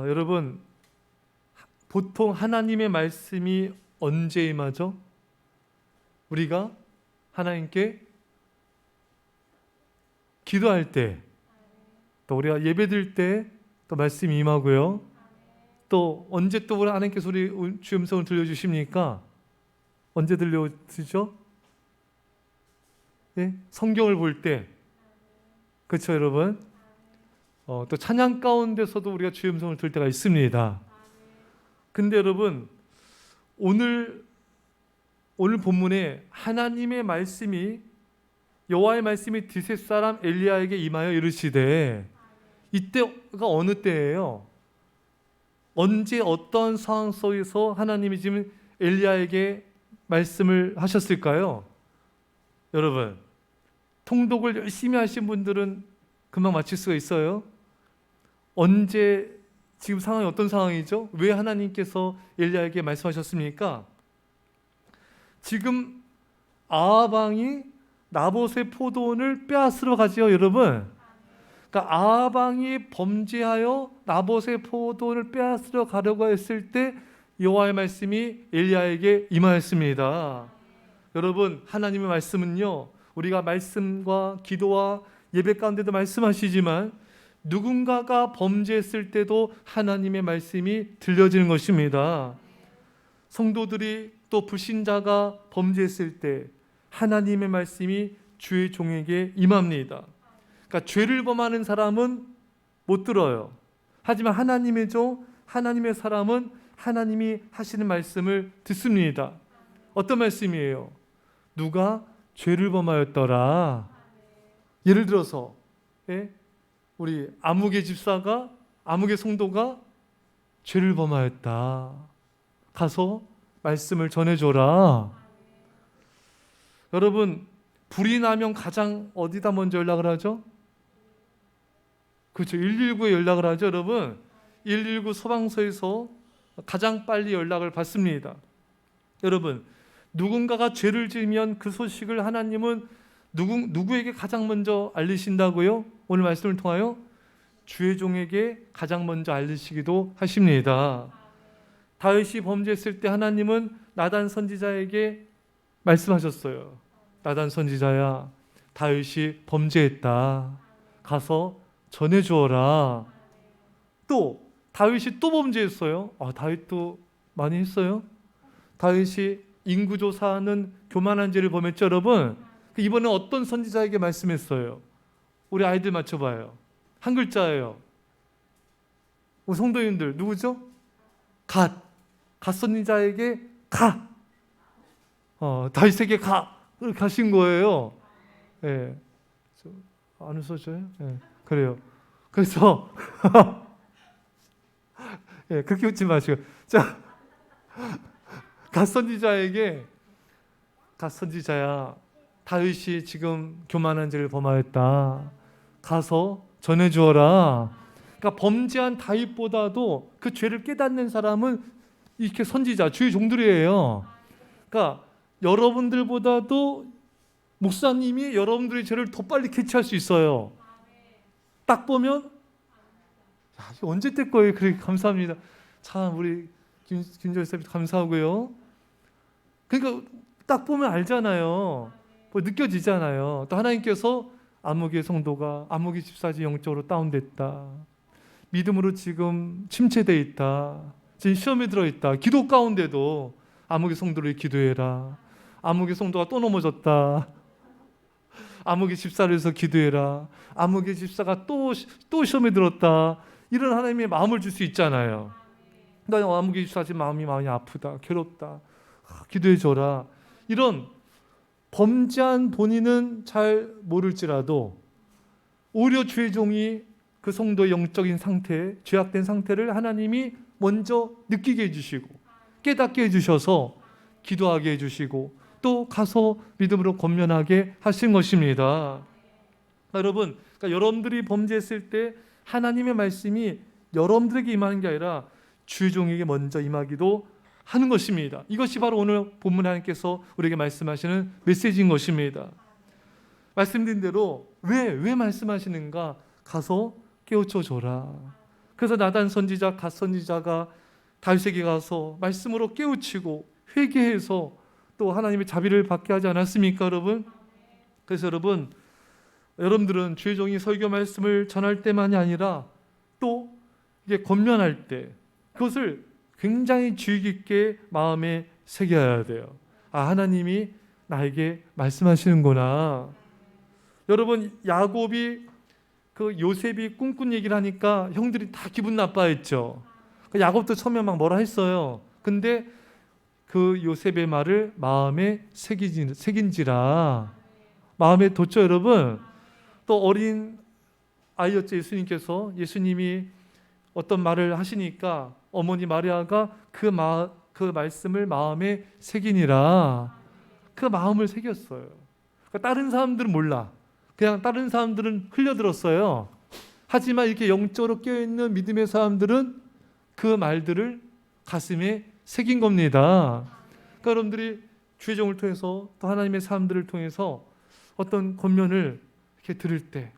여러분, 보통 하나님의 말씀이 언제 임하죠? 우리가 하나님께 기도할 때, 또 우리가 예배드릴 때 또 말씀이 임하고요. 또 언제 또 우리 하나님께서 우리 주의 음성을 들려주십니까? 언제 들려주죠? 예? 성경을 볼 때, 그렇죠 여러분? 또 찬양 가운데서도 우리가 주의 음성을 들을 때가 있습니다. 근데 여러분, 오늘 본문에 하나님의 말씀이, 여호와의 말씀이 드셋 사람 엘리야에게 임하여 이르시되, 이때가 어느 때예요? 언제 어떤 상황 속에서 하나님이 지금 엘리야에게 말씀을 하셨을까요? 여러분, 통독을 열심히 하신 분들은 금방 맞힐 수가 있어요. 언제, 지금 상황이 어떤 상황이죠? 왜 하나님께서 엘리야에게 말씀하셨습니까? 지금 아합 왕이 나봇의 포도원을 빼앗으러 가지요, 여러분. 그러니까 아합 왕이 범죄하여 나봇의 포도원을 빼앗으러 가려고 했을 때 여호와의 말씀이 엘리야에게 임하였습니다. 여러분, 하나님의 말씀은요, 우리가 말씀과 기도와 예배 가운데도 말씀하시지만 누군가가 범죄했을 때도 하나님의 말씀이 들려지는 것입니다. 성도들이 또 불신자가 범죄했을 때 하나님의 말씀이 주의 종에게 임합니다. 그러니까 죄를 범하는 사람은 못 들어요. 하지만 하나님의 종, 하나님의 사람은 하나님이 하시는 말씀을 듣습니다. 어떤 말씀이에요? 누가 죄를 범하였더라. 예를 들어서 우리 아무개 집사가, 아무개 성도가 죄를 범하였다. 가서 말씀을 전해줘라. 여러분, 불이 나면 가장 어디다 먼저 연락을 하죠? 그렇죠. 119에 연락을 하죠, 여러분. 119 소방서에서 가장 빨리 연락을 받습니다. 여러분, 누군가가 죄를 지으면 그 소식을 하나님은 누구에게 가장 먼저 알리신다고요? 오늘 말씀을 통하여 주의 종에게 가장 먼저 알리시기도 하십니다. 다윗이 범죄했을 때 하나님은 나단 선지자에게 말씀하셨어요. 나단 선지자야, 다윗이 범죄했다. 가서 전해주어라. 또 다윗이 또 범죄했어요. 다윗도 많이 했어요. 다윗이 인구조사하는 교만한 죄를 범했죠, 여러분. 이번에 어떤 선지자에게 말씀했어요? 우리 아이들 맞춰봐요. 한 글자예요. 우리 성도님들 누구죠? 갓 선지자에게 가. 다윗에게 가. 그렇게 가신 거예요. 예. 안 웃어줘요? 예. 그래요. 그래서 예, 그렇게 웃지 마시고, 자, 갓 선지자에게, 갓 선지자야, 다윗이 지금 교만한 죄를 범하였다. 가서 전해주어라. 그러니까 범죄한 다윗보다도 그 죄를 깨닫는 사람은 이렇게 선지자, 주의 종들이에요. 그러니까 여러분들보다도 목사님이 여러분들의 죄를 더 빨리 캐치할 수 있어요. 딱 보면, 야, 이거 언제 뗄 거예요? 그래, 감사합니다. 참, 우리 김조사님 감사하고요. 그러니까 딱 보면 알잖아요. 뭐 느껴지잖아요. 또 하나님께서 아무개 성도가, 아무개 집사지 영적으로 다운됐다. 믿음으로 지금 침체되어 있다. 지금 시험에 들어있다. 기도 가운데도 아무개 성도를 기도해라. 아무개 성도가 또 넘어졌다. 아무개 집사를 위해서 기도해라. 아무개 집사가 또 시험에 들었다. 이런 하나님의 마음을 줄 수 있잖아요. 나 아무개 집사 지금 마음이 많이 아프다. 괴롭다. 기도해줘라. 이런 범죄한 본인은 잘 모를지라도 오히려 주의 종이 그 성도의 영적인 상태, 죄악된 상태를 하나님이 먼저 느끼게 해주시고 깨닫게 해주셔서 기도하게 해주시고 또 가서 믿음으로 권면하게 하신 것입니다. 여러분, 그러니까 여러분들이 범죄했을 때 하나님의 말씀이 여러분들에게 임하는 게 아니라 주의 종에게 먼저 임하기도 하는 것입니다. 이것이 바로 오늘 본문 하나님께서 우리에게 말씀하시는 메시지인 것입니다. 말씀드린 대로 왜 말씀하시는가? 가서 깨우쳐 줘라. 그래서 나단 선지자, 갓 선지자가 다윗에게 가서 말씀으로 깨우치고 회개해서 또 하나님의 자비를 받게 하지 않았습니까, 여러분? 그래서 여러분들은 주의 종이 설교 말씀을 전할 때만이 아니라 또 이게 권면할 때 그것을 굉장히 주의 깊게 마음에 새겨야 돼요. 하나님이 나에게 말씀하시는구나. 여러분, 야곱이 그 요셉이 꿈꾼 얘기를 하니까 형들이 다 기분 나빠했죠. 야곱도 처음에 막 뭐라 했어요. 근데 그 요셉의 말을 마음에 새긴지라. 마음에 뒀죠, 여러분. 또 어린 아이였죠, 예수님께서. 예수님이 어떤 말을 하시니까 어머니 마리아가 그 말씀을 마음에 새기니라. 그 마음을 새겼어요. 그러니까 다른 사람들은 몰라. 그냥 다른 사람들은 흘려들었어요. 하지만 이렇게 영적으로 깨어있는 믿음의 사람들은 그 말들을 가슴에 새긴 겁니다. 그러니까 여러분들이 주의 종을 통해서 또 하나님의 사람들을 통해서 어떤 권면을 이렇게 들을 때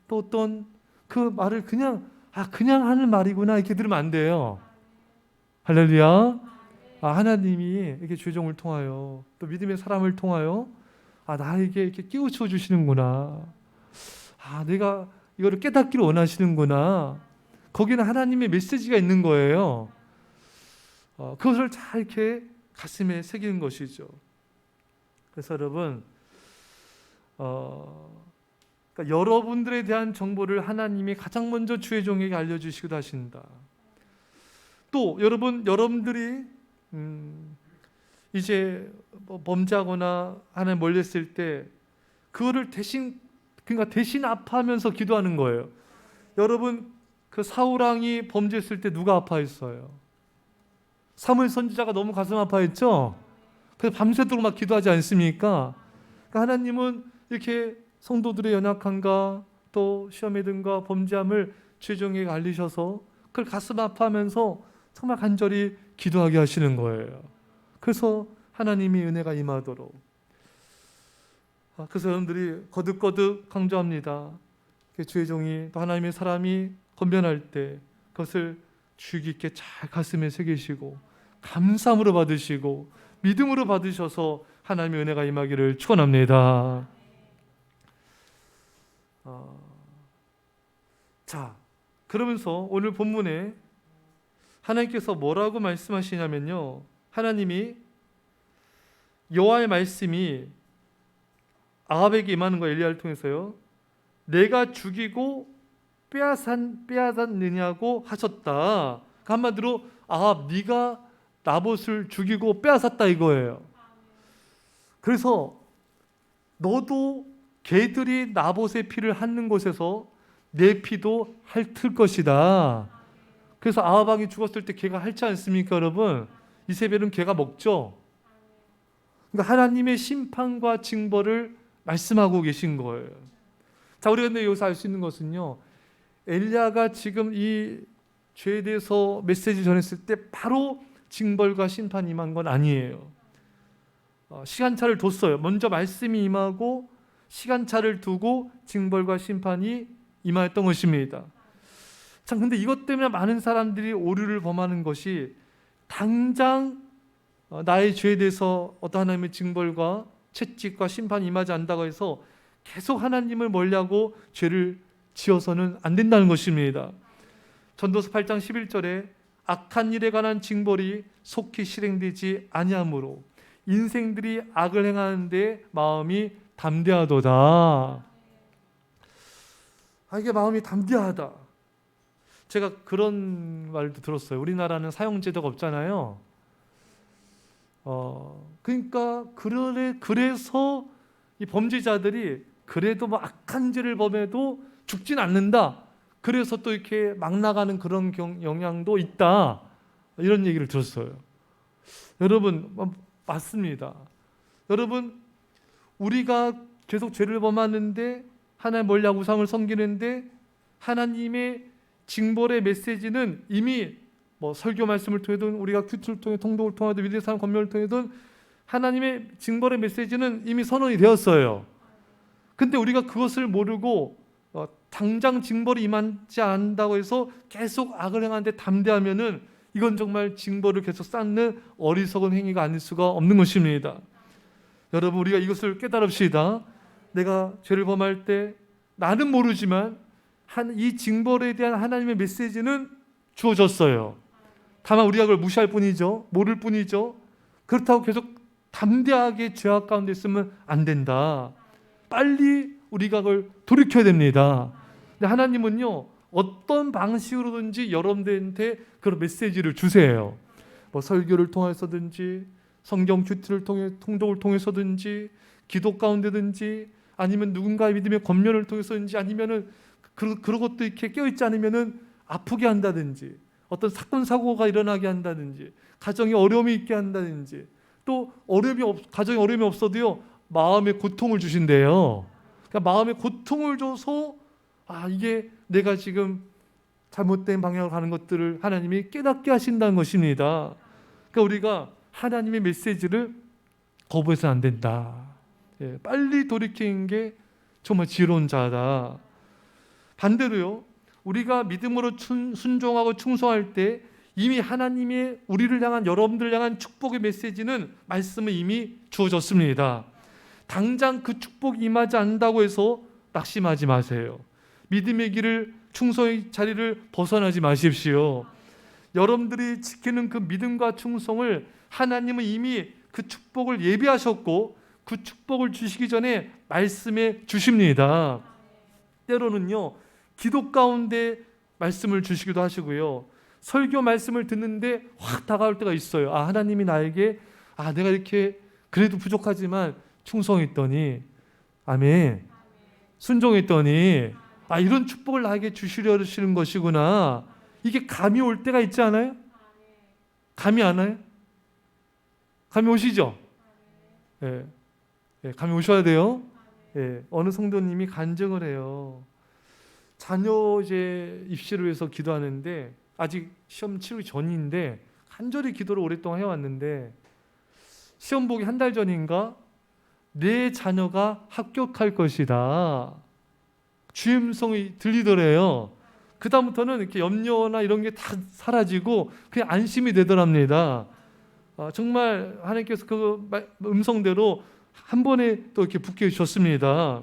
또 어떤 그 말을 그냥 하는 말이구나 이렇게 들으면 안 돼요. 할렐루야. 하나님이 이렇게 주의 종을 통하여 또 믿음의 사람을 통하여 나에게 이렇게 끼우쳐 주시는구나. 내가 이거를 깨닫기를 원하시는구나. 거기는 하나님의 메시지가 있는 거예요. 그것을 잘 이렇게 가슴에 새기는 것이죠. 그래서 여러분, 그러니까 여러분들에 대한 정보를 하나님이 가장 먼저 주의 종에게 알려주시기도 하신다. 또 여러분들이 이제 범죄하거나 하나님 멀렸을 때 그거를 대신 아파하면서 기도하는 거예요. 여러분, 그 사울 왕이 범죄했을 때 누가 아파했어요? 사무엘 선지자가 너무 가슴 아파했죠. 그래서 밤새도록 막 기도하지 않습니까? 그러니까 하나님은 이렇게 성도들의 연약함과 또 시험에 든과 범죄함을 주의 종에게 알리셔서 그걸 가슴 아파하면서 정말 간절히 기도하게 하시는 거예요. 그래서 하나님이 은혜가 임하도록. 그래서 여러분들이 거듭거듭 강조합니다. 주의 종이 또 하나님의 사람이 권면할 때 그것을 주의 깊게 잘 가슴에 새기시고 감사함으로 받으시고 믿음으로 받으셔서 하나님의 은혜가 임하기를 축원합니다. 자, 그러면서 오늘 본문에 하나님께서 뭐라고 말씀하시냐면요, 하나님이 여호와의 말씀이 아합에게 임하는 거 엘리야를 통해서요, 내가 죽이고 빼앗았느냐고 하셨다. 한마디로 아합, 네가 나봇을 죽이고 빼앗았다 이거예요. 그래서 너도 개들이 나봇의 피를 핥는 곳에서 내 피도 핥을 것이다. 그래서 아합 왕이 죽었을 때 개가 핥지 않습니까, 여러분? 이세벨은 개가 먹죠. 그러니까 하나님의 심판과 징벌을 말씀하고 계신 거예요. 자, 우리가 근데 여기서 알 수 있는 것은요, 엘리야가 지금 이 죄에 대해서 메시지 전했을 때 바로 징벌과 심판이 임한 건 아니에요. 시간차를 뒀어요. 먼저 말씀이 임하고 시간차를 두고 징벌과 심판이 임하였던 것입니다. 참, 근데 이것 때문에 많은 사람들이 오류를 범하는 것이 당장 나의 죄에 대해서 어떤 하나님의 징벌과 채찍과 심판이 임하지 않는다고 해서 계속 하나님을 멀리하고 죄를 지어서는 안 된다는 것입니다. 전도서 8장 11절에 악한 일에 관한 징벌이 속히 실행되지 아니하므로 인생들이 악을 행하는데 마음이 담대하도다. 이게 마음이 담대하다. 제가 그런 말도 들었어요. 우리나라는 사형제도가 없잖아요. 그러니까 그래서 이 범죄자들이 그래도 뭐 악한 죄를 범해도 죽진 않는다. 그래서 또 이렇게 막 나가는 그런 영향도 있다. 이런 얘기를 들었어요. 여러분, 맞습니다. 여러분, 우리가 계속 죄를 범하는데 하나님 멀리하고 우상을 섬기는데 하나님의 징벌의 메시지는 이미 설교 말씀을 통해든 우리가 큐트를 통해 통독을 통하든 위대한 사람 권면을 통해든 하나님의 징벌의 메시지는 이미 선언이 되었어요. 근데 우리가 그것을 모르고 당장 징벌이 임하지 않는다고 해서 계속 악을 행하는데 담대하면은 이건 정말 징벌을 계속 쌓는 어리석은 행위가 아닐 수가 없는 것입니다. 여러분, 우리가 이것을 깨달읍시다. 내가 죄를 범할 때 나는 모르지만 이 징벌에 대한 하나님의 메시지는 주어졌어요. 다만 우리가 그걸 무시할 뿐이죠. 모를 뿐이죠. 그렇다고 계속 담대하게 죄악 가운데 있으면 안 된다. 빨리 우리가 그걸 돌이켜야 됩니다. 근데 하나님은요, 어떤 방식으로든지 여러분들한테 그런 메시지를 주세요. 뭐 설교를 통해서든지 성경 큐티를 통해 통독을 통해서든지 기도 가운데든지 아니면 누군가의 믿음의 권면을 통해서든지 아니면은 그런 것도 이렇게 깨어있지 않으면은 아프게 한다든지 어떤 사건 사고가 일어나게 한다든지 가정에 어려움이 있게 한다든지 또 가정에 어려움이 없어도요 마음의 고통을 주신대요. 그러니까 마음의 고통을 줘서 이게 내가 지금 잘못된 방향으로 가는 것들을 하나님이 깨닫게 하신다는 것입니다. 그러니까 우리가 하나님의 메시지를 거부해서는 안 된다. 빨리 돌이키는 게 정말 지혜로운 자다. 반대로요, 우리가 믿음으로 순종하고 충성할 때 이미 하나님의 우리를 향한, 여러분들을 향한 축복의 메시지는 말씀은 이미 주어졌습니다. 당장 그 축복이 임하지 않는다고 해서 낙심하지 마세요. 믿음의 길을, 충성의 자리를 벗어나지 마십시오. 여러분들이 지키는 그 믿음과 충성을 하나님은 이미 그 축복을 예비하셨고 그 축복을 주시기 전에 말씀해 주십니다. 때로는요, 기도 가운데 말씀을 주시기도 하시고요, 설교 말씀을 듣는데 확 다가올 때가 있어요. 하나님이 나에게 내가 이렇게 그래도 부족하지만 충성했더니, 아멘, 순종했더니 이런 축복을 나에게 주시려 하시는 것이구나. 이게 감이 올 때가 있지 않아요? 감이 안 와요? 감이 오시죠? 감이 오셔야 돼요. 어느 성도님이 간증을 해요. 자녀 이제 입시를 위해서 기도하는데 아직 시험 치르기 전인데 간절히 기도를 오랫동안 해왔는데 시험 보기 한 달 전인가 내 자녀가 합격할 것이다, 주의 음성이 들리더래요. 그 다음부터는 이렇게 염려나 이런 게 다 사라지고 그냥 안심이 되더랍니다. 정말 하나님께서 그 음성대로 한 번에 또 이렇게 붙게 해주셨습니다.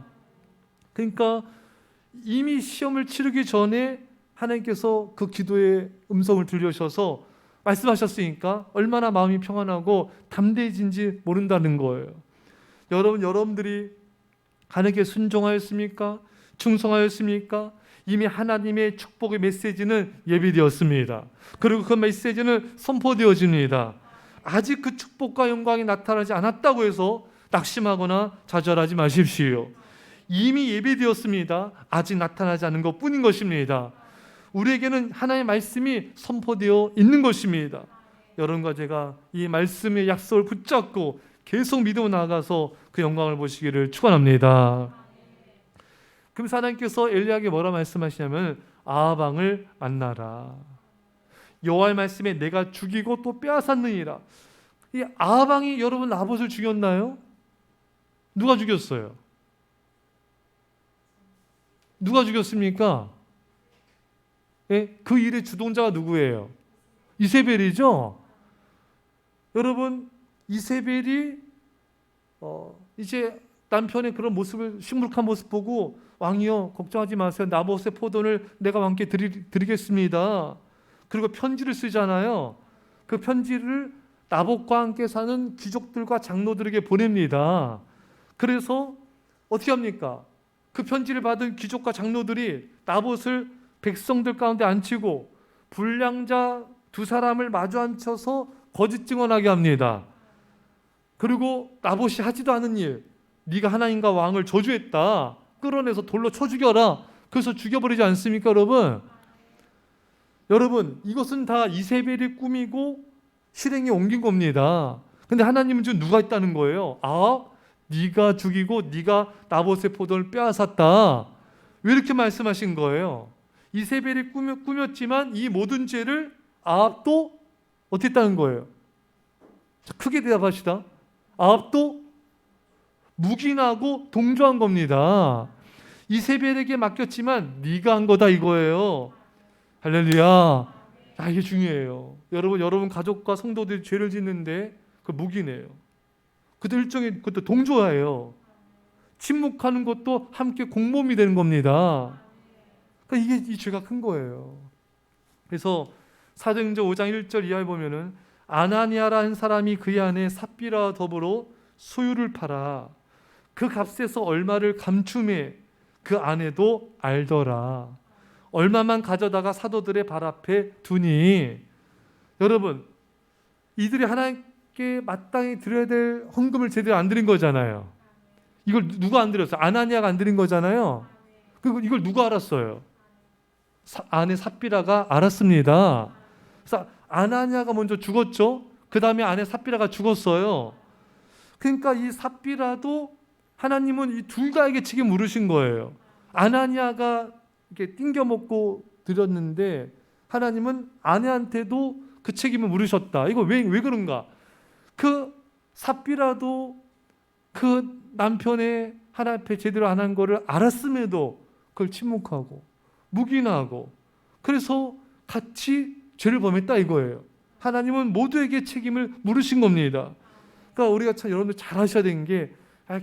그러니까 이미 시험을 치르기 전에 하나님께서 그 기도의 음성을 들려주셔서 말씀하셨으니까 얼마나 마음이 평안하고 담대해진지 모른다는 거예요. 여러분들이 하나님께 순종하였습니까? 충성하였습니까? 이미 하나님의 축복의 메시지는 예비되었습니다. 그리고 그 메시지는 선포되어집니다. 아직 그 축복과 영광이 나타나지 않았다고 해서 낙심하거나 좌절하지 마십시오. 이미 예비되었습니다. 아직 나타나지 않은 것뿐인 것입니다. 우리에게는 하나님의 말씀이 선포되어 있는 것입니다. 여러분과 제가 이 말씀의 약속을 붙잡고 계속 믿어 나아가서 그 영광을 보시기를 축원합니다. 그래서 하나님께서 엘리야에게 뭐라 말씀하시냐면 아하방을 만나라. 여호와의 말씀에 내가 죽이고 또 빼앗았느니라. 이 아하방이 여러분 나봇을 죽였나요? 누가 죽였어요? 누가 죽였습니까? 그 일의 주동자가 누구예요? 이세벨이죠. 여러분, 이세벨이 이제 남편의 그런 모습을, 시무룩한 모습 보고 왕이여 걱정하지 마세요, 나봇의 포도를 내가 왕께 드리겠습니다. 그리고 편지를 쓰잖아요. 그 편지를 나봇과 함께 사는 귀족들과 장로들에게 보냅니다. 그래서 어떻게 합니까? 그 편지를 받은 귀족과 장로들이 나봇을 백성들 가운데 앉히고 불량자 두 사람을 마주 앉혀서 거짓 증언하게 합니다. 그리고 나봇이 하지도 않은 일, 네가 하나님과 왕을 저주했다, 끌어내서 돌로 쳐 죽여라, 그래서 죽여버리지 않습니까? 여러분, 이것은 다 이세벨이 꾸미고 실행에 옮긴 겁니다. 근데 하나님은 지금 누가 있다는 거예요? 네가 죽이고 네가 나봇의 포도를 빼앗았다, 왜 이렇게 말씀하신 거예요? 이세벨이 꾸몄지만 이 모든 죄를 아합도 어떻게 했다는 거예요? 자, 크게 대답합시다. 아합도 묵인하고 동조한 겁니다. 이세벨에게 맡겼지만 네가 한 거다 이거예요. 할렐루야. 이게 중요해요. 여러분 가족과 성도들이 죄를 짓는데 그 무기네요. 그것도 일종의 그것도 동조화예요. 침묵하는 것도 함께 공범이 되는 겁니다. 그러니까 이게 이 죄가 큰 거예요. 그래서 사도행전 5장 1절 이하에 보면은 아나니아라는 사람이 그의 아내 삽비라와 더불어 소유를 팔아 그 값에서 얼마를 감춤해 그 아내도 알더라. 얼마만 가져다가 사도들의 발 앞에 두니. 여러분, 이들이 하나님께 마땅히 드려야 될 헌금을 제대로 안 드린 거잖아요. 이걸 누가 안 드렸어요? 아나니아가 안 드린 거잖아요. 그리고 이걸 누가 알았어요? 아내 삽비라가 알았습니다. 그래서 아나니아가 먼저 죽었죠. 그 다음에 아내 삽비라가 죽었어요. 그러니까 이 삽비라도 하나님은 이 둘 다에게 책임 물으신 거예요. 아나니아가 이렇게 띵겨먹고 드렸는데 하나님은 아내한테도 그 책임을 물으셨다. 이거 왜 그런가? 그 삽비라도 그 남편의 하나님 앞에 제대로 안 한 거를 알았음에도 그걸 침묵하고 묵인하고 그래서 같이 죄를 범했다 이거예요. 하나님은 모두에게 책임을 물으신 겁니다. 그러니까 우리가 참 여러분들 잘 하셔야 되는 게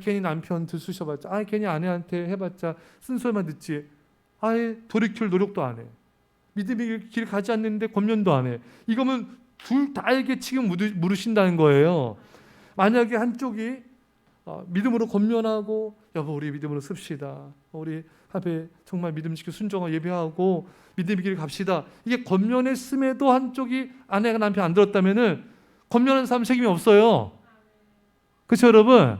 괜히 남편 들쑤셔봤자 괜히 아내한테 해봤자 쓴소리만 듣지 아예 돌이킬 노력도 안 해. 믿음의 길 가지 않는데 권면도 안 해. 이거면 둘 다에게 책임 물으신다는 거예요. 만약에 한쪽이 믿음으로 권면하고 여보 우리 믿음으로 씁시다. 우리 합에 정말 믿음 지키고 순종하고 예배하고 믿음의 길을 갑시다. 이게 권면했음에도 한쪽이 아내가 남편 안 들었다면은 권면하는 사람 책임이 없어요. 그렇죠 여러분?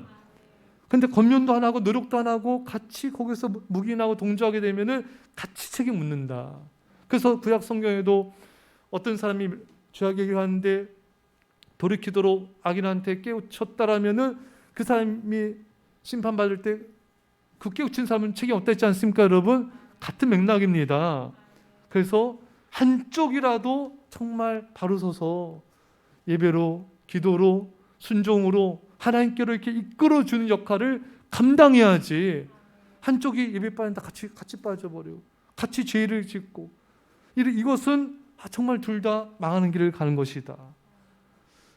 근데 권면도 안 하고 노력도 안 하고 같이 거기서 묵인하고 동조하게 되면은 같이 책임 묻는다. 그래서 구약 성경에도 어떤 사람이 죄악 얘기를 하는데 돌이키도록 악인한테 깨우쳤다라면은 그 사람이 심판받을 때 그 깨우친 사람은 책임 없다 했지 않습니까 여러분? 같은 맥락입니다. 그래서 한쪽이라도 정말 바로 서서 예배로 기도로 순종으로 하나님께로 이렇게 이끌어주는 역할을 감당해야지 한쪽이 예배 빠진다 같이 빠져버리고 같이 죄를 짓고 이것은 정말 둘 다 망하는 길을 가는 것이다.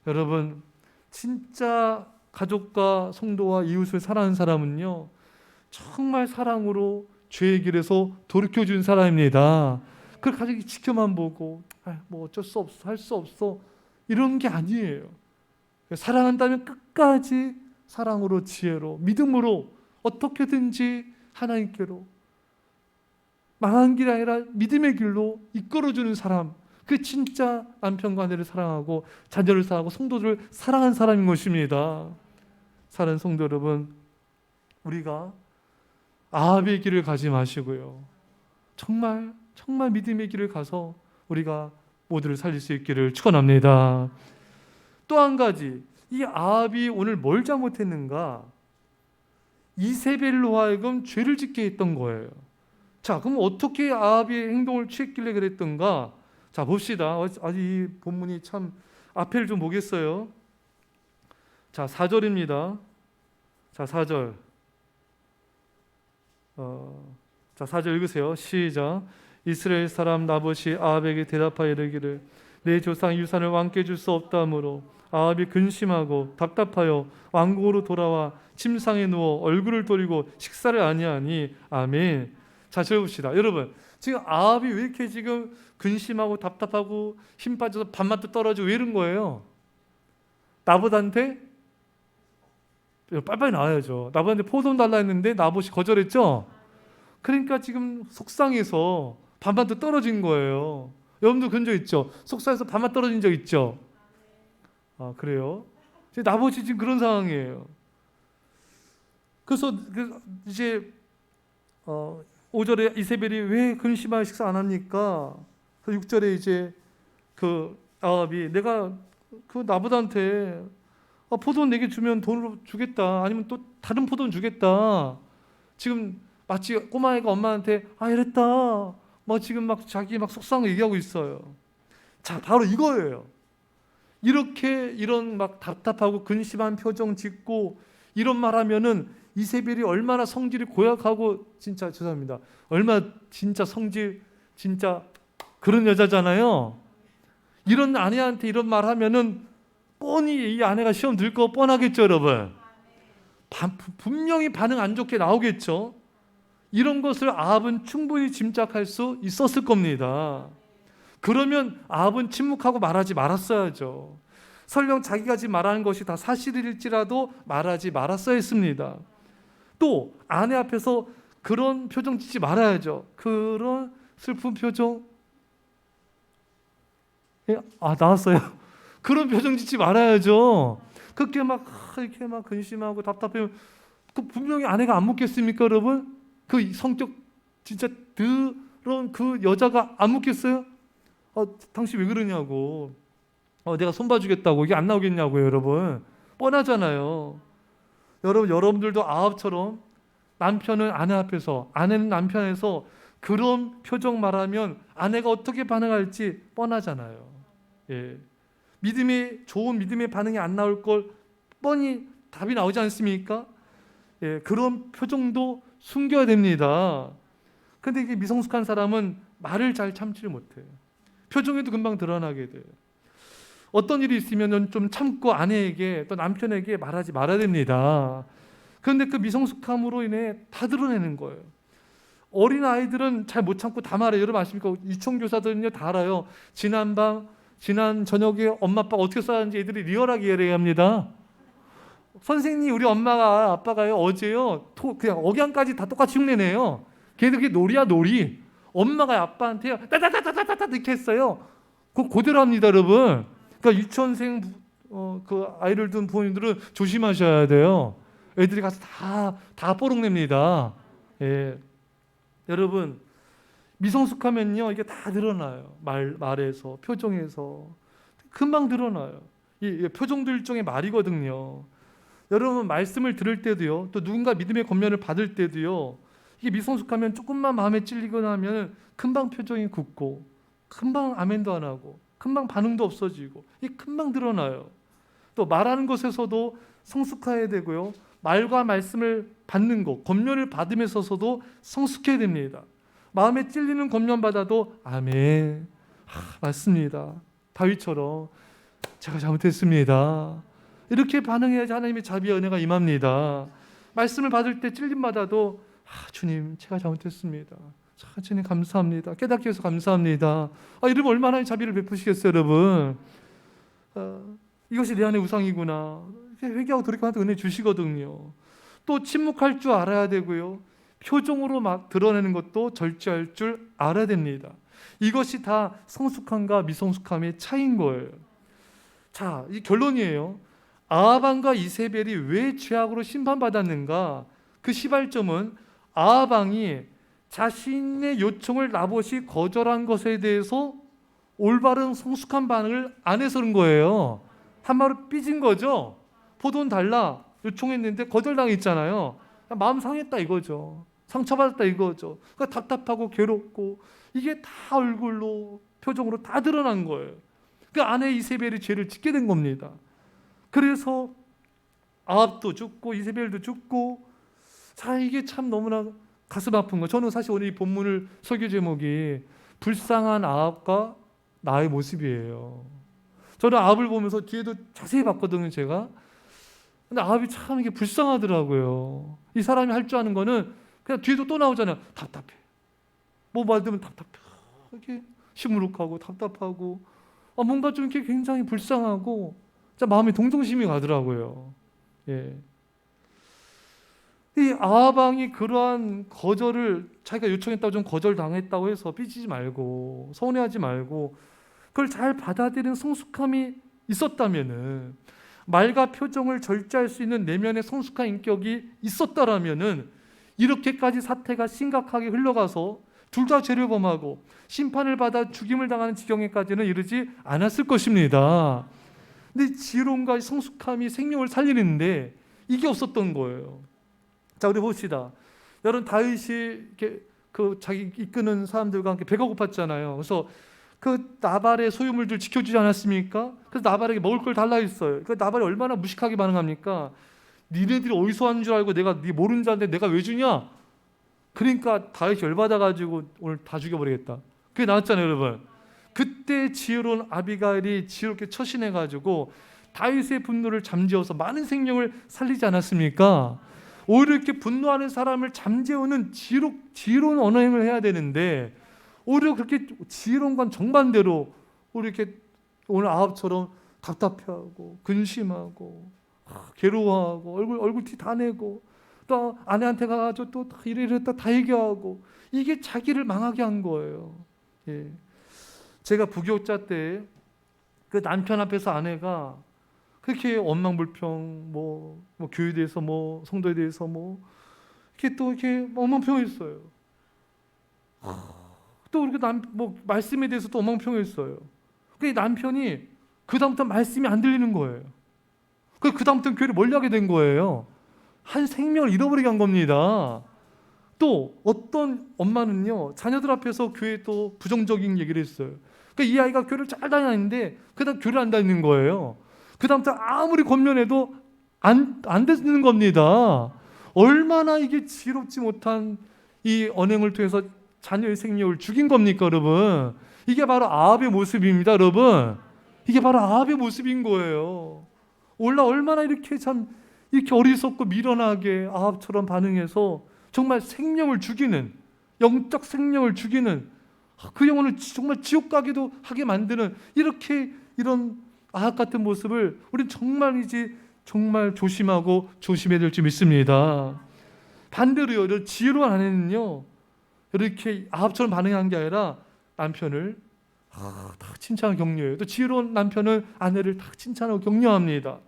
여러분 진짜 가족과 성도와 이웃을 사랑하는 사람은요 정말 사랑으로 죄의 길에서 돌이켜준 사람입니다. 그걸 가족이 지켜만 보고 뭐 어쩔 수 없어 할 수 없어 이런 게 아니에요. 사랑한다면 끝까지 사랑으로 지혜로 믿음으로 어떻게든지 하나님께로 망한 길이 아니라 믿음의 길로 이끌어주는 사람, 그 진짜 남편과 아내를 사랑하고 자녀를 사랑하고 성도들을 사랑하는 사람인 것입니다. 사랑하는 성도 여러분, 우리가 아합의 길을 가지 마시고요 정말 믿음의 길을 가서 우리가 모두를 살릴 수 있기를 축원합니다. 또 한 가지, 이 아합이 오늘 뭘 잘못했는가? 이세벨로 하여금 죄를 짓게 했던 거예요. 자, 그럼 어떻게 아합이 행동을 취했길래 그랬던가? 자, 봅시다. 아직 이 본문이 참 앞에를 좀 보겠어요. 자, 4절입니다. 자, 4절. 자, 4절 읽으세요. 시작. 이스라엘 사람 나봇이 아합에게 대답하여 이르기를 내 조상 유산을 왕께 줄 수 없다므로 아합이 근심하고 답답하여 왕궁으로 돌아와 침상에 누워 얼굴을 돌리고 식사를 아니하니. 아멘. 자, 들어봅시다. 여러분, 지금 아합이 왜 이렇게 지금 근심하고 답답하고 힘 빠져서 밥맛도 떨어지고 왜 이런 거예요? 나봇한테 빨리빨리 나와야죠. 나봇한테 포도원 달라 했는데 나봇이 거절했죠? 그러니까 지금 속상해서 밥맛도 떨어진 거예요. 여러분도 그런 적 있죠? 속상해서 밥맛 떨어진 적 있죠? 그래요? 나봇이 지금 그런 상황이에요. 그래서 이제 5절에 이세벨이 왜 근심하여 식사 안 합니까? 6절에 이제 그 아합이 내가 그 나봇한테 포도원 내게 주면 돈으로 주겠다. 아니면 또 다른 포도원 주겠다. 지금 마치 꼬마애가 엄마한테 이랬다. 지금 자기 속상하게 얘기하고 있어요. 자, 바로 이거예요. 이렇게 이런 답답하고 근심한 표정 짓고 이런 말하면은 이세벨이 얼마나 성질이 고약하고 진짜 죄송합니다. 얼마나 진짜 성질 진짜 그런 여자잖아요. 이런 아내한테 이런 말 하면은 뻔히 이 아내가 시험 들 거 뻔하겠죠, 여러분. 분명히 반응 안 좋게 나오겠죠. 이런 것을 아합은 충분히 짐작할 수 있었을 겁니다. 그러면 아합은 침묵하고 말하지 말았어야죠. 설령 자기가 지금 말하는 것이 다 사실일지라도 말하지 말았어야 했습니다. 또 아내 앞에서 그런 표정 짓지 말아야죠. 그런 슬픈 표정. 나왔어요. 그런 표정 짓지 말아야죠. 그렇게 막 이렇게 막 근심하고 답답해요. 그 분명히 아내가 안 묻겠습니까, 여러분? 그 성격 진짜 더러운 그 여자가 안 묻겠어요? 당신 왜 그러냐고. 내가 손봐주겠다고. 이게 안 나오겠냐고요, 여러분. 뻔하잖아요. 여러분들도 아합처럼 남편은 아내 앞에서, 아내는 남편에서 그런 표정 말하면 아내가 어떻게 반응할지 뻔하잖아요. 예. 좋은 믿음의 반응이 안 나올 걸 뻔히 답이 나오지 않습니까? 예, 그런 표정도 숨겨야 됩니다. 근데 이게 미성숙한 사람은 말을 잘 참지를 못해요. 표정에도 금방 드러나게 돼요. 어떤 일이 있으면 좀 참고 아내에게 또 남편에게 말하지 말아야 됩니다. 그런데 그 미성숙함으로 인해 다 드러내는 거예요. 어린 아이들은 잘 못 참고 다 말해요. 여러분 아십니까? 유치원교사들은요 다 알아요. 지난 저녁에 엄마 아빠가 어떻게 싸웠는지 애들이 리얼하게 이야기합니다. 선생님 우리 엄마가 아빠가요 어제요 그냥 억양까지 다 똑같이 흉내내요. 걔들 그게 놀이야 놀이. 엄마가 아빠한테 따다다다다다 이렇게 했어요. 그거 그대로 합니다, 여러분. 그러니까 유치원생 그 아이를 둔 부모님들은 조심하셔야 돼요. 애들이 가서 다 뽀록냅니다. 예. 여러분 미성숙하면요 이게 다 드러나요. 말에서 표정에서 금방 드러나요. 이 표정도 일종의 말이거든요. 여러분 말씀을 들을 때도요, 또 누군가 믿음의 권면을 받을 때도요, 이게 미성숙하면 조금만 마음에 찔리거나 하면 금방 표정이 굳고 금방 아멘도 안 하고 금방 반응도 없어지고 이게 금방 드러나요. 또 말하는 것에서도 성숙해야 되고요, 말과 말씀을 받는 것, 권면을 받으면서도 성숙해야 됩니다. 마음에 찔리는 권면 받아도 아멘, 맞습니다. 다윗처럼 제가 잘못했습니다. 이렇게 반응해야지 하나님의 자비와 은혜가 임합니다. 말씀을 받을 때 찔림 받아도 주님 제가 잘못했습니다. 주님 감사합니다. 깨닫게 해서 감사합니다. 이러면 얼마나 자비를 베푸시겠어요, 여러분. 이것이 내 안의 우상이구나. 회개하고 돌이켜서 은혜 주시거든요. 또 침묵할 줄 알아야 되고요, 표정으로 막 드러내는 것도 절제할 줄 알아야 됩니다. 이것이 다 성숙함과 미성숙함의 차이인 거예요. 자, 이 결론이에요. 아합왕과 이세벨이 왜 죄악으로 심판받았는가? 그 시발점은 아합왕이 자신의 요청을 나봇이 거절한 것에 대해서 올바른 성숙한 반응을 안 해서 그런 거예요. 한마디로 삐진 거죠. 포도는 달라 요청했는데 거절당했잖아요. 마음 상했다 이거죠. 상처받았다 이거죠. 그러니까 답답하고 괴롭고 이게 다 얼굴로 표정으로 다 드러난 거예요. 그 아내 이세벨이 죄를 짓게 된 겁니다. 그래서 아합도 죽고 이세벨도 죽고, 자 이게 참 너무나 가슴 아픈 거. 저는 사실 오늘 이 본문을 설교 제목이 불쌍한 아합과 나의 모습이에요. 저는 아합을 보면서 뒤에도 자세히 봤거든요, 제가. 근데 아합이 참 이게 불쌍하더라고요. 이 사람이 할 줄 아는 거는 그냥 뒤에도 또 나오잖아요. 답답해. 뭐 말들면 답답해. 이렇게 시무룩하고 답답하고 뭔가 좀 이렇게 굉장히 불쌍하고 마음에 동정심이 가더라고요. 예. 이 아합왕이 그러한 거절을 자기가 요청했다고 좀 거절당했다고 해서 삐지지 말고 서운해하지 말고 그걸 잘 받아들이는 성숙함이 있었다면은, 말과 표정을 절제할 수 있는 내면의 성숙한 인격이 있었다라면은 이렇게까지 사태가 심각하게 흘러가서 둘 다 죄를 범하고 심판을 받아 죽임을 당하는 지경에까지는 이르지 않았을 것입니다. 근데 지혜로움과 성숙함이 생명을 살리는데 이게 없었던 거예요. 자, 우리 봅시다. 여러분 다윗이 이렇게 그 자기 이끄는 사람들과 함께 배가 고팠잖아요. 그래서 그 나발의 소유물들 지켜주지 않았습니까? 그래서 나발에게 먹을 걸 달라 했어요. 그 나발이 얼마나 무식하게 반응합니까? 니네들이 어디서 하는 줄 알고 내가 네 모르는 자인데 내가 왜 주냐? 그러니까 다윗이 열받아가지고 오늘 다 죽여버리겠다. 그게 나왔잖아요, 여러분. 그때 지혜로운 아비가일이 지혜롭게 처신해가지고 다윗의 분노를 잠재워서 많은 생명을 살리지 않았습니까? 오히려 이렇게 분노하는 사람을 잠재우는 지혜로운 언어행을 해야 되는데 오히려 그렇게 지혜로운 건 정반대로 오히려 이렇게 오늘 아합처럼 답답해하고 근심하고 괴로워하고 얼굴 티 다 내고 또 아내한테 가가지고 또 이랬다 다 얘기하고 이게 자기를 망하게 한 거예요. 예. 제가 부교육자 때 그 남편 앞에서 아내가 그렇게 원망불평 뭐 교회에 대해서 뭐 성도에 대해서 뭐 이렇게 또 이렇게 엉망평했어요. 또 그렇게 뭐 말씀에 대해서 또 엉망평했어요. 그 남편이 그 다음부터 말씀이 안 들리는 거예요. 그 다음부터 교회를 멀리하게 된 거예요. 한 생명을 잃어버리게 한 겁니다. 또 어떤 엄마는요 자녀들 앞에서 교회에 또 부정적인 얘기를 했어요. 이 아이가 교회를 잘 다니는데 그다음 교회를 안 다니는 거예요. 그 다음부터 아무리 권면해도 안 듣는 겁니다. 얼마나 이게 지혜롭지 못한 이 언행을 통해서 자녀의 생명을 죽인 겁니까, 여러분? 이게 바로 아합의 모습입니다, 여러분. 이게 바로 아합의 모습인 거예요. 얼마나 이렇게 이렇게 어리석고 미련하게 아합처럼 반응해서 정말 생명을 죽이는, 영적 생명을 죽이는, 그 영혼을 정말 지옥 가기도 하게 만드는 이런 아합 같은 모습을 우리는 정말 조심하고 조심해야 될 줄 믿습니다. 반대로요, 이런 지혜로운 아내는요 이렇게 아합처럼 반응한 게 아니라 남편을 다 칭찬하고 격려해요. 또 지혜로운 남편은 아내를 다 칭찬하고 격려합니다.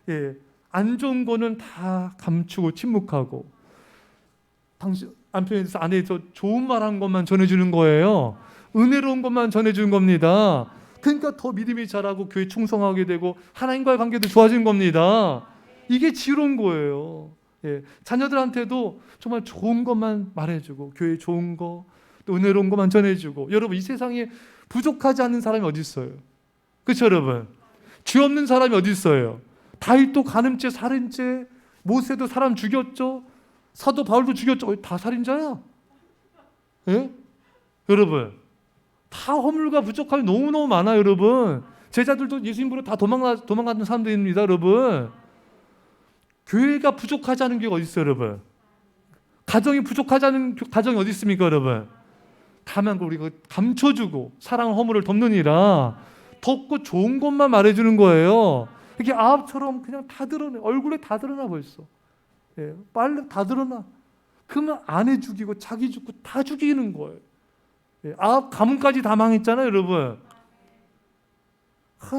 예, 안 좋은 거는 다 감추고 침묵하고 당신 남편에 대해서 아내에서 좋은 말 한 것만 전해주는 거예요. 은혜로운 것만 전해주는 겁니다. 그러니까 더 믿음이 자라고 교회 충성하게 되고 하나님과의 관계도 좋아지는 겁니다. 이게 지혜로운 거예요. 예, 자녀들한테도 정말 좋은 것만 말해주고 교회 좋은 거 또 은혜로운 것만 전해주고. 여러분 이 세상에 부족하지 않는 사람이 어디 있어요? 그렇죠 여러분? 죄 없는 사람이 어디 있어요? 다윗도 간음죄 살인죄, 모세도 사람 죽였죠. 사도 바울도 죽였죠. 다 살인자야. 예? 여러분 다 허물과 부족함이 너무너무 많아요. 여러분 제자들도 예수님으로 다 도망가는 사람들입니다. 여러분 교회가 부족하지 않은 교회가 어디 있어요? 여러분 가정이 부족하지 않은 가정이 어디 있습니까? 여러분 다만 우리가 감춰주고 사랑 허물을 덮느니라 덮고 좋은 것만 말해주는 거예요. 이렇게 아합처럼 그냥 다 드러내, 얼굴에 다 드러나 벌써. 예, 빨리 다 드러나. 그러면 아내 죽이고 자기 죽고 다 죽이는 거예요. 예, 아합 가문까지 다 망했잖아요, 여러분.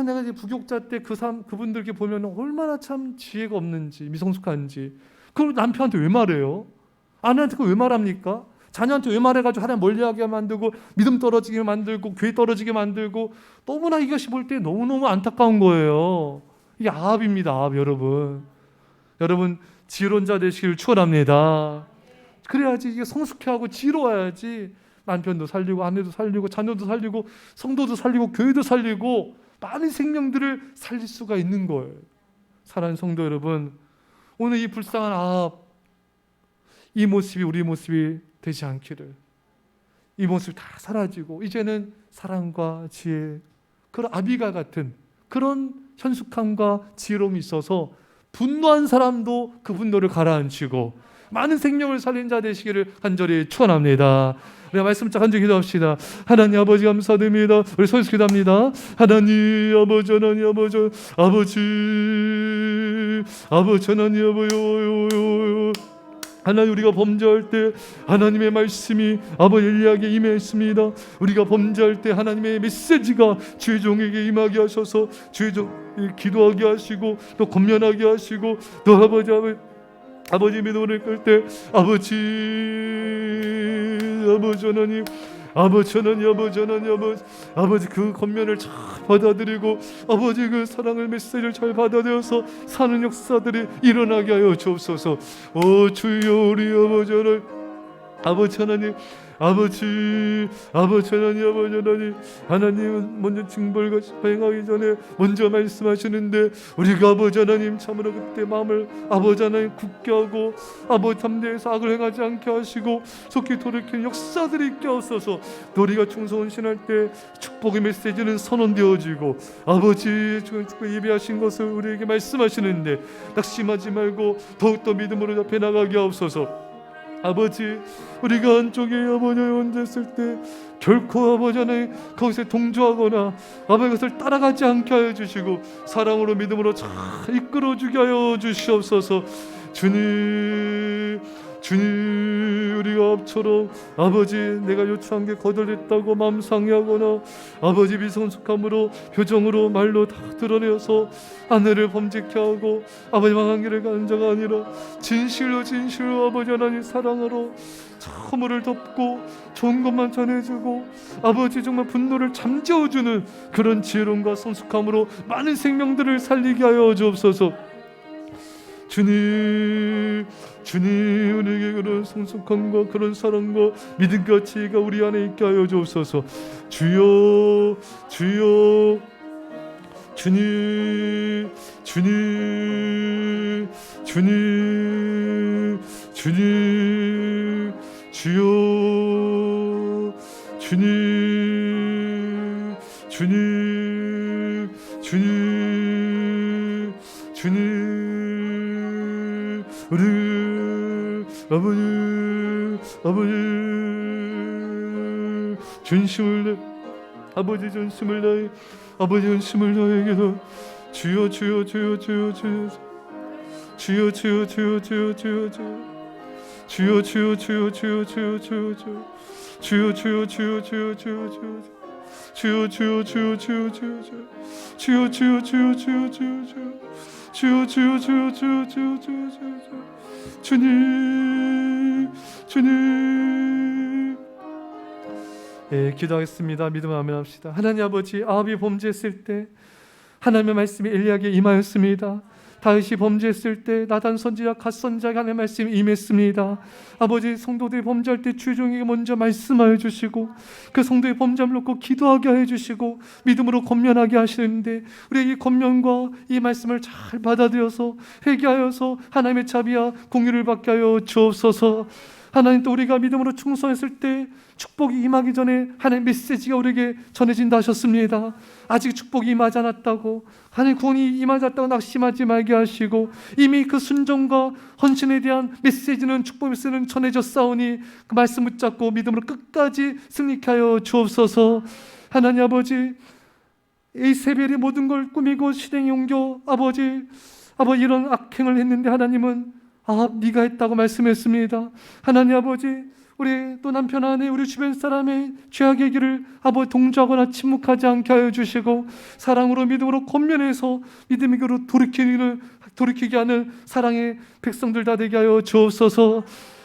내가 이제 부교육자 때 그분들 이렇게 보면 얼마나 참 지혜가 없는지, 미성숙한지. 그걸 남편한테 왜 말해요? 아내한테 그걸 왜 말합니까? 자녀한테 왜 말해가지고 하나님 멀리하게 만들고 믿음 떨어지게 만들고 교회 떨어지게 만들고. 너무나 이것이 볼 때 너무너무 안타까운 거예요. 이게 아합입니다, 아합. 여러분 지혜로운 자 되시기를 축원합니다. 그래야지 이게 성숙해하고 지혜로워야지 남편도 살리고 아내도 살리고 자녀도 살리고 성도도 살리고 교회도 살리고 많은 생명들을 살릴 수가 있는 거예요. 사랑하는 성도 여러분, 오늘 이 불쌍한 아합, 이 모습이 우리 모습이 되지 않기를, 이 모습이 다 사라지고 이제는 사랑과 지혜, 그런 아비가 같은 그런 현숙함과 지혜로움이 있어서 분노한 사람도 그 분노를 가라앉히고 많은 생명을 살린 자 되시기를 간절히 축원합니다. 우리 말씀 쫙 한절 기도합시다. 하나님 아버지 감사드립니다. 우리 서서 기도합니다. 하나님 아버지 하나님 아버지 하나님 아버지 하나님 우리가 범죄할 때 하나님의 말씀이 아버지 엘리야에게 임했습니다. 우리가 범죄할 때 하나님의 메시지가 죄종에게 임하게 하셔서 죄종 기도하게 하시고 또 권면하게 하시고 또 아버지 믿음을 끌 때 아버지 하나님 아버지 그 권면을 잘 받아들이고 아버지 그 사랑의 메시지를 잘 받아들여서 사는 역사들이 일어나게 하여 주옵소서. 오 주여 우리 아버지 하나님 아버지 하나님, 하나님은 먼저 징벌과 행하기 전에 먼저 말씀하시는데 우리가 아버지 하나님 참으로 그때 마음을 아버지 하나님 굳게 하고 아버지 담대해서 악을 행하지 않게 하시고 속히 돌이키는 역사들이 있게 하소서. 또 우리가 충성훈신할 때 축복의 메시지는 선언되어지고 아버지 축복 예배하신 것을 우리에게 말씀하시는데 낙심하지 말고 더욱더 믿음으로 잡혀 나가게 하옵소서. 아버지 우리가 한쪽에 아버지 혼자있을 때 결코 아버지 하나님 거기서 동조하거나 아버지 것을 따라가지 않게 하여 주시고 사랑으로 믿음으로 잘 이끌어주게 하여 주시옵소서. 주님 우리가 앞처럼 아버지 내가 요청한 게 거절됐다고 마음 상해하거나 아버지 미성숙함으로 표정으로 말로 다 드러내어서 아내를 범죄케 하고 아버지 망한 길을 가는 자가 아니라 진실로 아버지 하나님 사랑으로 허물을 덮고 좋은 것만 전해주고 아버지 정말 분노를 잠재워주는 그런 지혜로움과 성숙함으로 많은 생명들을 살리게 하여 주옵소서. 주님 우리에게 그런 성숙함과 그런 사랑과 믿음과 지혜가 우리 안에 있게 하여 주옵소서. 주여 주님 주여 주님 우리 아버지 전심을 다해 아버지 전심을 다해 기도 주여 주님 기도하겠습니다. 믿음 아멘 합시다. 하나님 아버지 아합이 범죄했을 때 하나님의 말씀이 엘리야에게 임하였습니다. 다윗이 범죄했을 때 나단 선지자 갓 선지자가 하나님의 말씀이 임했습니다. 아버지 성도들이 범죄할 때 주종에게 먼저 말씀하여 주시고 그 성도의 범죄함을 놓고 기도하게 해 주시고 믿음으로 권면하게 하시는데 우리의 이 권면과 이 말씀을 잘 받아들여서 회개하여서 하나님의 자비와 공유를 받게 하여 주옵소서. 하나님 또 우리가 믿음으로 충성했을 때 축복이 임하기 전에 하나님의 메시지가 우리에게 전해진다 하셨습니다. 아직 축복이 임하지 않았다고 하나님 구원이 임하지 않았다고 낙심하지 말게 하시고 이미 그 순종과 헌신에 대한 메시지는 축복 메시지는 전해졌사오니 그 말씀 붙잡고 믿음으로 끝까지 승리케 하여 주옵소서. 하나님 아버지 이세벨이 모든 걸 꾸미고 실행에 옮겨 아버지 이런 악행을 했는데 하나님은 네가 했다고 말씀했습니다. 하나님 아버지 우리 또 남편 아내 우리 주변 사람의 죄악의 길을 아버지 동조하거나 침묵하지 않게 하여 주시고 사랑으로 믿음으로 권면해서 믿음의 길로 돌이키게 하는 사랑의 백성들 다 되게 하여 주옵소서.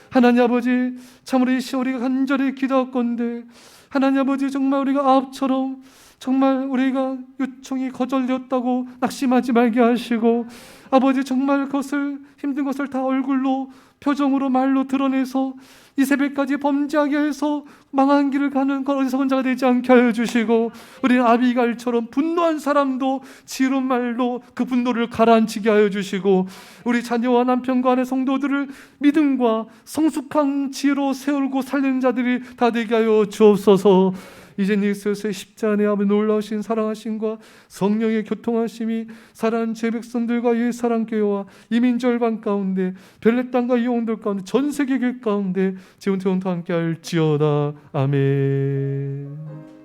하나님 아버지 참으로 이 시간 우리가 간절히 기도하건대 하나님 아버지 정말 우리가 아합처럼 정말 우리가 요청이 거절되었다고 낙심하지 말게 하시고 아버지 정말 그것을 힘든 것을 다 얼굴로 표정으로 말로 드러내서 이 새벽까지 범죄하게 해서 망한 길을 가는 건 어디서 자가 되지 않게 하여 주시고 우리는 아비갈처럼 분노한 사람도 지혜로운 말로 그 분노를 가라앉히게 하여 주시고 우리 자녀와 남편과 아내 성도들을 믿음과 성숙한 지혜로 세우고 살리는 자들이 다 되게 하여 주옵소서. 이제 예수의 십자가의 아버지 놀라우신 사랑하심과 성령의 교통하심이 사랑하는 제 백성들과 이 사랑교회와 이민절반 가운데 별내 땅과 이용들 가운데 전 세계 교회 가운데 지금부터 함께 할지어다. 아멘.